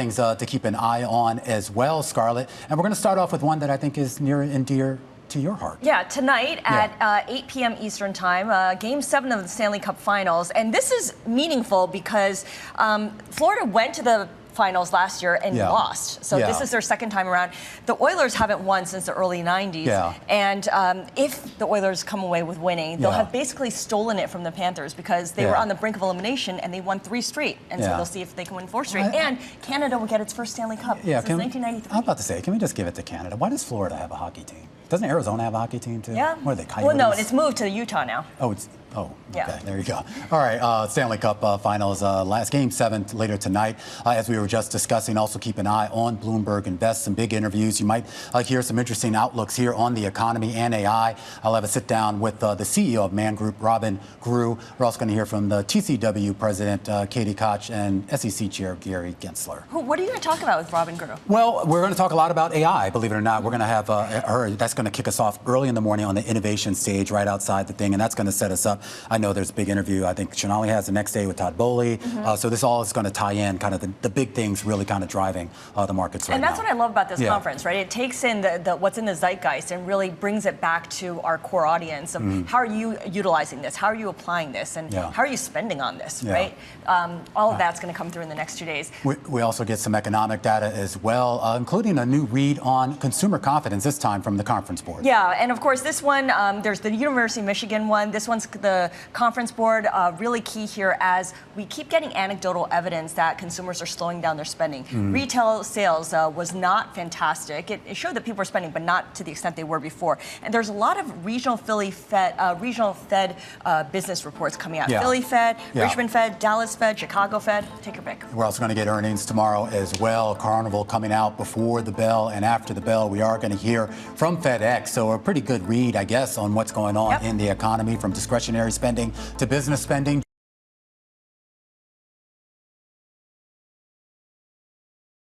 things to keep an eye on as well, Scarlett. And we're going to start off with one that I think is near and dear to your heart. Yeah, tonight at 8 p.m. Eastern Time, Game 7 of the Stanley Cup Finals. And this is meaningful because Florida went to the finals last year and lost. So this is their second time around. The Oilers haven't won since the early 90s. And if the Oilers come away with winning, they'll have basically stolen it from the Panthers because they were on the brink of elimination and they won 3 straight. And so they'll see if they can win 4 straight. And Canada will get its first Stanley Cup since 1993. I'm about to say, can we just give it to Canada? Why does Florida have a hockey team? Doesn't Arizona have a hockey team too? Yeah. What are they, Coyotes? Well, no, it's moved to Utah now. Okay, there you go. All right, Stanley Cup Finals, last Game 7 later tonight. As we were just discussing, also keep an eye on Bloomberg Invest, some big interviews. You might hear some interesting outlooks here on the economy and AI. I'll have a sit down with the CEO of Man Group, Robin Grew. We're also going to hear from the TCW President, Katie Koch, and SEC Chair, Gary Gensler. What are you going to talk about with Robin Grew? Well, we're going to talk a lot about AI, believe it or not. We're going to have her, that's going to kick us off early in the morning on the innovation stage right outside the thing, and that's going to set us up. I know there's a big interview I think Shonali has the next day with Todd Bowley. So this all is going to tie in kind of the big things really kind of driving the markets right now. And that's what I love about this conference, right? It takes in the what's in the zeitgeist and really brings it back to our core audience of how are you utilizing this? How are you applying this? And how are you spending on this, right? All of that's going to come through in the next 2 days. We also get some economic data as well, including a new read on consumer confidence, this time from the Conference Board. Yeah, and of course this one, there's the University of Michigan one. This one's the Conference Board, really key here as we keep getting anecdotal evidence that consumers are slowing down their spending. Retail sales was not fantastic. It showed that people were spending, but not to the extent they were before. And there's a lot of regional Fed business reports coming out. Philly Fed, Richmond Fed, Dallas Fed, Chicago Fed. Take your pick. We're also going to get earnings tomorrow as well. Carnival coming out before the bell and after the bell. We are going to hear from FedEx. So a pretty good read, I guess, on what's going on in the economy, from discretionary spending to business spending.